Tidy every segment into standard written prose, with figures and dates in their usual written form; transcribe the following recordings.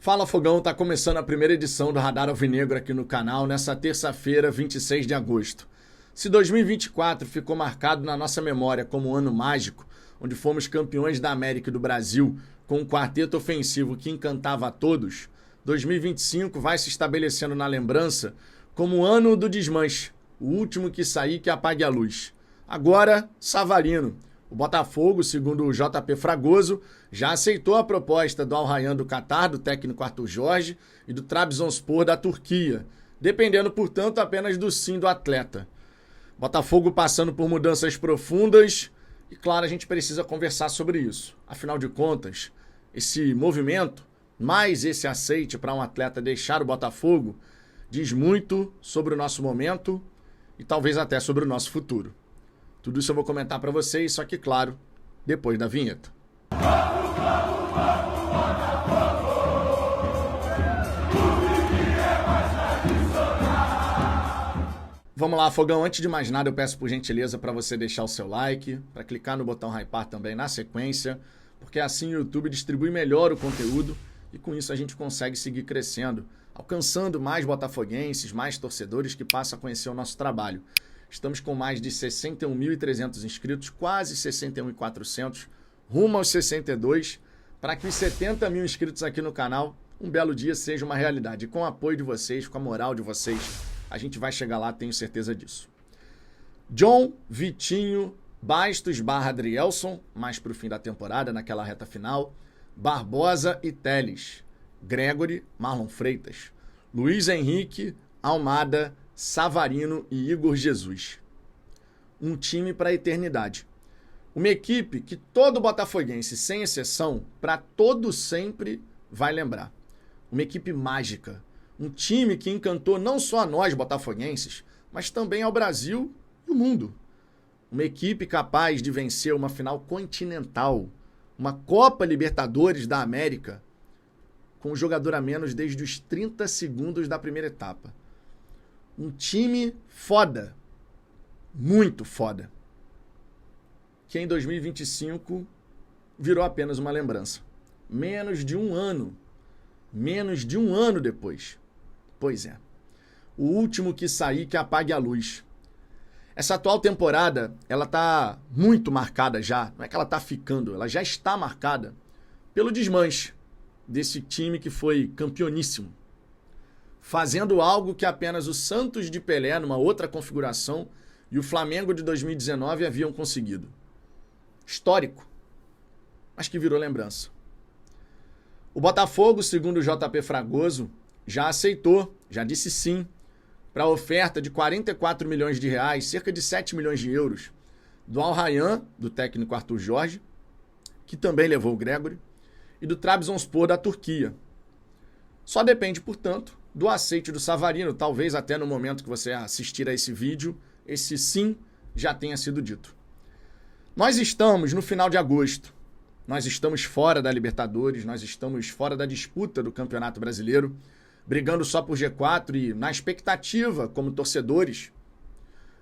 Fala Fogão, tá começando a primeira edição do Radar Alvinegro aqui no canal nessa terça-feira, 26 de agosto. Se 2024 ficou marcado na nossa memória como um ano mágico, onde fomos campeões da América e do Brasil com um quarteto ofensivo que encantava a todos, 2025 vai se estabelecendo na lembrança como o ano do desmanche, o último que sair que apague a luz. Agora, Savarino. O Botafogo, segundo o JP Fragoso, já aceitou a proposta do Al Rayyan do Catar, do técnico Arthur Jorge, e do Trabzonspor da Turquia, dependendo, portanto, apenas do sim do atleta. Botafogo passando por mudanças profundas e, claro, a gente precisa conversar sobre isso. Afinal de contas, esse movimento, mais esse aceite para um atleta deixar o Botafogo, diz muito sobre o nosso momento e talvez até sobre o nosso futuro. Tudo isso eu vou comentar para vocês, só que, claro, depois da vinheta. Vamos lá, Fogão. Antes de mais nada, eu peço por gentileza para você deixar o seu like, para clicar no botão hypar também na sequência, porque assim o YouTube distribui melhor o conteúdo e com isso a gente consegue seguir crescendo, alcançando mais botafoguenses, mais torcedores que passam a conhecer o nosso trabalho. Estamos com mais de 61.300 inscritos, quase 61.400, rumo aos 62, para que os 70 mil inscritos aqui no canal, um belo dia seja uma realidade. E com o apoio de vocês, com a moral de vocês, a gente vai chegar lá, tenho certeza disso. John, Vitinho, Bastos / Adrielson, mais para o fim da temporada, naquela reta final, Barbosa e Teles, Gregory, Marlon Freitas, Luiz Henrique, Almada, Savarino e Igor Jesus. Um time para a eternidade. Uma equipe que todo botafoguense, sem exceção, para todo sempre vai lembrar. Uma equipe mágica. Um time que encantou não só a nós botafoguenses, mas também ao Brasil e o mundo. Uma equipe capaz de vencer uma final continental, uma Copa Libertadores da América, com um jogador a menos desde os 30 segundos da primeira etapa. Um time foda, muito foda, que em 2025 virou apenas uma lembrança. Menos de um ano depois. Pois é, o último que sair que apague a luz. Essa atual temporada, ela tá muito marcada já, não é que ela tá ficando, ela já está marcada pelo desmanche desse time que foi campeoníssimo, fazendo algo que apenas o Santos de Pelé, numa outra configuração, e o Flamengo de 2019 haviam conseguido. Histórico, mas que virou lembrança. O Botafogo, segundo o JP Fragoso, já aceitou, já disse sim, para a oferta de 44 milhões de reais, cerca de 7 milhões de euros, do Al Rayyan, do técnico Arthur Jorge, que também levou o Gregory, e do Trabzonspor da Turquia. Só depende, portanto, do aceite do Savarino. Talvez até no momento que você assistir a esse vídeo, esse sim já tenha sido dito. Nós estamos no final de agosto. Nós estamos fora da Libertadores, nós estamos fora da disputa do Campeonato Brasileiro, brigando só por G4 e na expectativa, como torcedores,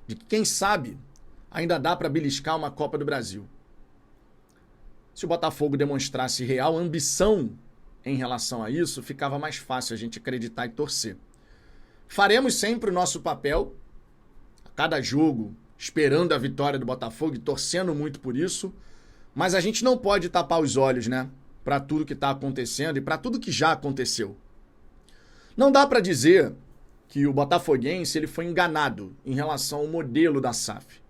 de que, quem sabe, ainda dá para beliscar uma Copa do Brasil. Se o Botafogo demonstrasse real ambição em relação a isso, ficava mais fácil a gente acreditar e torcer. Faremos sempre o nosso papel, a cada jogo, esperando a vitória do Botafogo e torcendo muito por isso, mas a gente não pode tapar os olhos, né, para tudo que está acontecendo e para tudo que já aconteceu. Não dá para dizer que o botafoguense ele foi enganado em relação ao modelo da SAF.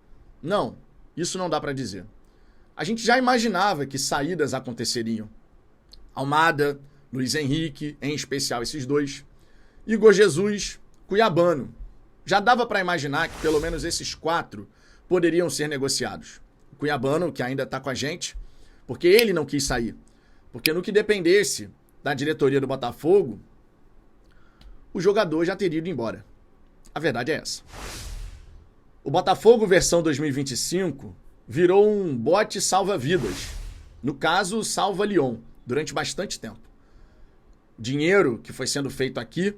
Não, isso não dá para dizer. A gente já imaginava que saídas aconteceriam. Almada, Luiz Henrique, em especial esses dois, Igor Jesus, Cuiabano. Já dava para imaginar que pelo menos esses 4 poderiam ser negociados. O Cuiabano, que ainda está com a gente, porque ele não quis sair. Porque no que dependesse da diretoria do Botafogo, o jogador já teria ido embora. A verdade é essa. O Botafogo versão 2025 virou um bote salva-vidas. No caso, salva Lyon, durante bastante tempo. Dinheiro que foi sendo feito aqui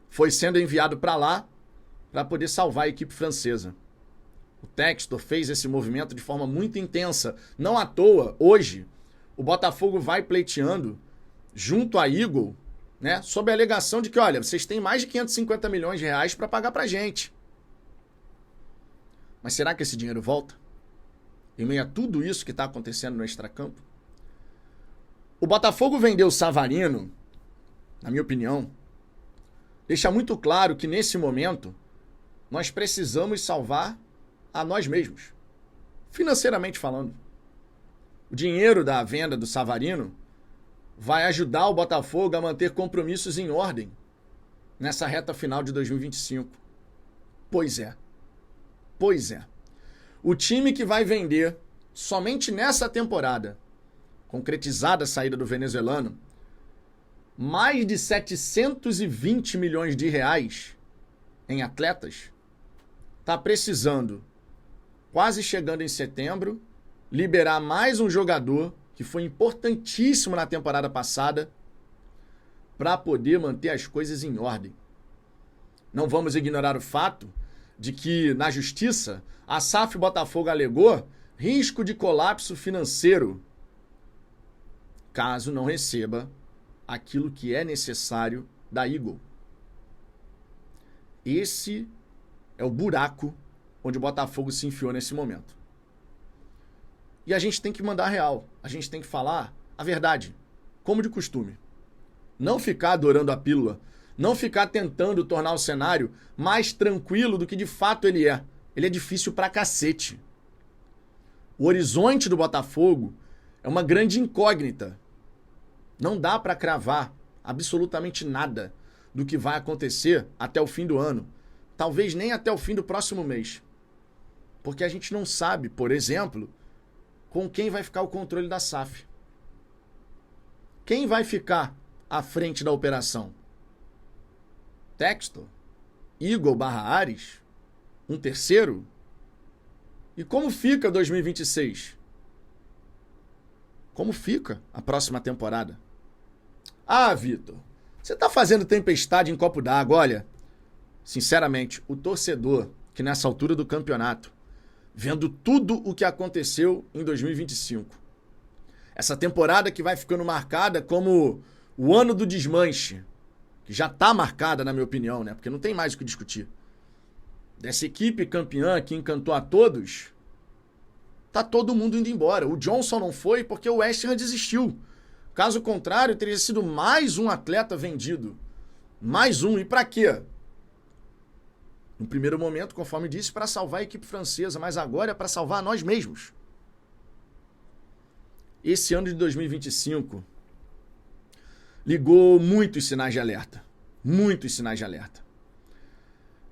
foi sendo enviado para lá para poder salvar a equipe francesa. O Textor fez esse movimento de forma muito intensa. Não à toa, hoje, o Botafogo vai pleiteando junto à Eagle, né, sob a alegação de que, olha, vocês têm mais de 550 milhões de reais para pagar pra gente. Mas será que esse dinheiro volta? Em meio a tudo isso que está acontecendo no extracampo? O Botafogo vendeu o Savarino, na minha opinião, deixa muito claro que nesse momento nós precisamos salvar a nós mesmos, financeiramente falando. O dinheiro da venda do Savarino vai ajudar o Botafogo a manter compromissos em ordem nessa reta final de 2025. Pois é. O time que vai vender somente nessa temporada, concretizada a saída do venezuelano, mais de 720 milhões de reais em atletas, está precisando, quase chegando em setembro, liberar mais um jogador que foi importantíssimo na temporada passada para poder manter as coisas em ordem. Não vamos ignorar o fato de que, na justiça, a SAF Botafogo alegou risco de colapso financeiro caso não receba aquilo que é necessário da Eagle. Esse é o buraco onde o Botafogo se enfiou nesse momento. E a gente tem que mandar a real. A gente tem que falar a verdade, como de costume. Não ficar adorando a pílula. Não ficar tentando tornar o cenário mais tranquilo do que de fato ele é. Ele é difícil pra cacete. O horizonte do Botafogo é uma grande incógnita. Não dá pra cravar absolutamente nada do que vai acontecer até o fim do ano. Talvez nem até o fim do próximo mês. Porque a gente não sabe, por exemplo, com quem vai ficar o controle da SAF. Quem vai ficar à frente da operação? Textor? Eagle/Ares? Um terceiro? E como fica 2026? Como fica a próxima temporada? Ah, Vitor, você tá fazendo tempestade em copo d'água. Olha, sinceramente, o torcedor que nessa altura do campeonato, vendo tudo o que aconteceu em 2025, essa temporada que vai ficando marcada como o ano do desmanche, que já tá marcada, na minha opinião, né? Porque não tem mais o que discutir. Dessa equipe campeã que encantou a todos, tá todo mundo indo embora. O Johnson não foi porque o West Ham desistiu. Caso contrário, teria sido mais um atleta vendido. Mais um. E pra quê? No primeiro momento, conforme disse, para salvar a equipe francesa, mas agora é para salvar nós mesmos. Esse ano de 2025 ligou muitos sinais de alerta. Muitos sinais de alerta.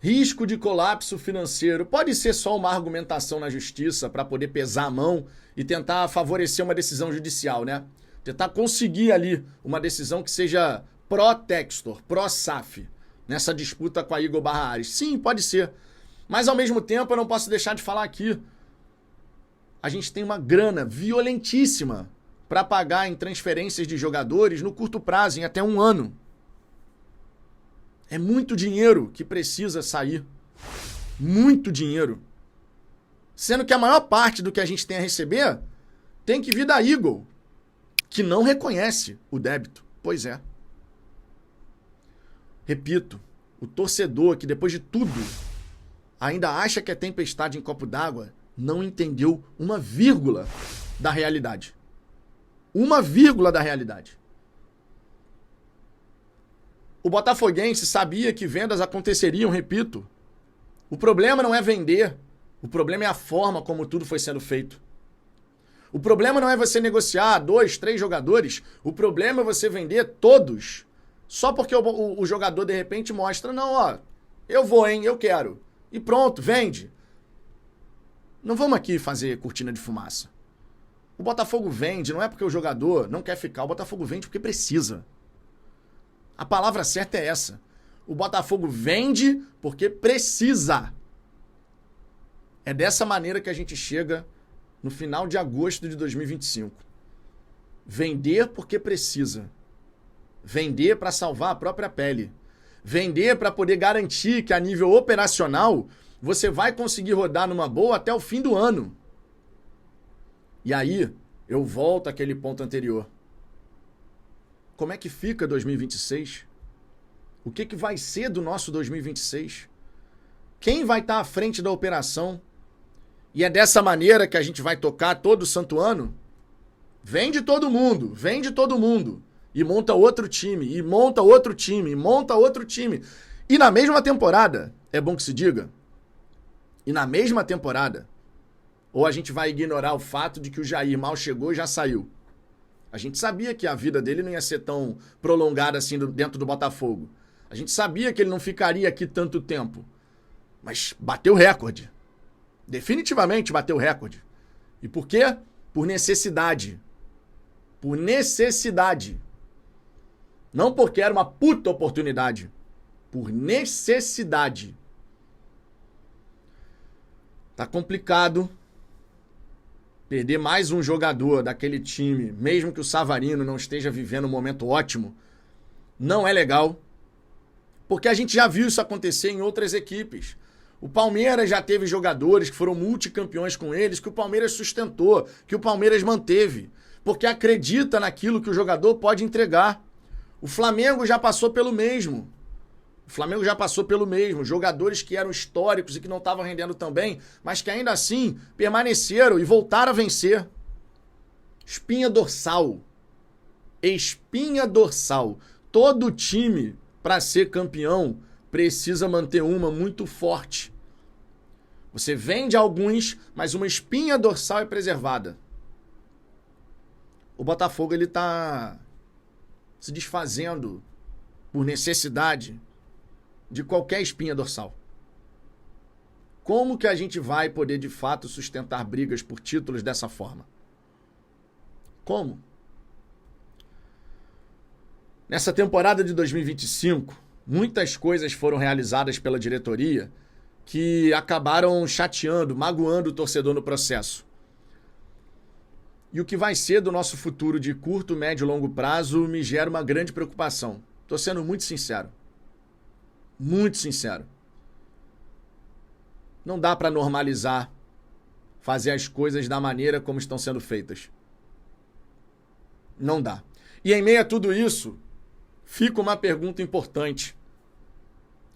Risco de colapso financeiro. Pode ser só uma argumentação na justiça para poder pesar a mão e tentar favorecer uma decisão judicial, né? Tentar conseguir ali uma decisão que seja pró-Textor, pró-SAF, nessa disputa com a Eagle/Ares. Sim, pode ser. Mas ao mesmo tempo eu não posso deixar de falar aqui. A gente tem uma grana violentíssima para pagar em transferências de jogadores no curto prazo, em até 1 ano. É muito dinheiro que precisa sair. Muito dinheiro. Sendo que a maior parte do que a gente tem a receber tem que vir da Eagle, que não reconhece o débito. Pois é. Repito, o torcedor que depois de tudo ainda acha que é tempestade em copo d'água não entendeu uma vírgula da realidade. Uma vírgula da realidade. O botafoguense sabia que vendas aconteceriam, repito. O problema não é vender. O problema é a forma como tudo foi sendo feito. O problema não é você negociar 2, 3 jogadores. O problema é você vender todos. Só porque o jogador, de repente, mostra, não, ó, eu vou, hein, eu quero. E pronto, vende. Não vamos aqui fazer cortina de fumaça. O Botafogo vende, não é porque o jogador não quer ficar. O Botafogo vende porque precisa. A palavra certa é essa. O Botafogo vende porque precisa. É dessa maneira que a gente chega no final de agosto de 2025. Vender porque precisa. Vender para salvar a própria pele. Vender para poder garantir que a nível operacional você vai conseguir rodar numa boa até o fim do ano. E aí eu volto àquele ponto anterior. como é que fica 2026? O que vai ser do nosso 2026? Quem vai estar à frente da operação? E é dessa maneira que a gente vai tocar todo santo ano? Vende todo mundo, vende todo mundo. E monta outro time, e monta outro time, e monta outro time. E na mesma temporada, é bom que se diga, e na mesma temporada, ou a gente vai ignorar o fato de que o Jair mal chegou e já saiu. A gente sabia que a vida dele não ia ser tão prolongada assim dentro do Botafogo. A gente sabia que ele não ficaria aqui tanto tempo. Mas bateu recorde. Definitivamente bateu recorde. E por quê? Por necessidade. Por necessidade. Não porque era uma puta oportunidade. Por necessidade. Tá complicado perder mais um jogador daquele time, mesmo que o Savarino não esteja vivendo um momento ótimo. Não é legal. Porque a gente já viu isso acontecer em outras equipes. O Palmeiras já teve jogadores que foram multicampeões com eles, que o Palmeiras sustentou, que o Palmeiras manteve. Porque acredita naquilo que o jogador pode entregar. O Flamengo já passou pelo mesmo. Jogadores que eram históricos e que não estavam rendendo tão bem, mas que ainda assim permaneceram e voltaram a vencer. Espinha dorsal. Espinha dorsal. Todo time, para ser campeão, precisa manter uma muito forte. Você vende alguns, mas uma espinha dorsal é preservada. O Botafogo ele tá se desfazendo por necessidade de qualquer espinha dorsal. Como que a gente vai poder de fato sustentar brigas por títulos dessa forma? Como? Nessa temporada de 2025, muitas coisas foram realizadas pela diretoria que acabaram chateando, magoando o torcedor no processo. E o que vai ser do nosso futuro de curto, médio e longo prazo me gera uma grande preocupação. Estou sendo muito sincero. Muito sincero. Não dá para normalizar fazer as coisas da maneira como estão sendo feitas. Não dá. E em meio a tudo isso, fica uma pergunta importante.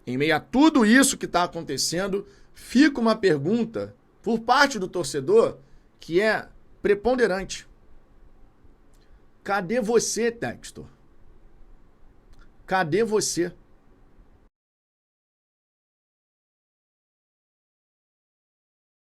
Em meio a tudo isso que está acontecendo, fica uma pergunta por parte do torcedor que é preponderante. Cadê você, Textor? Cadê você?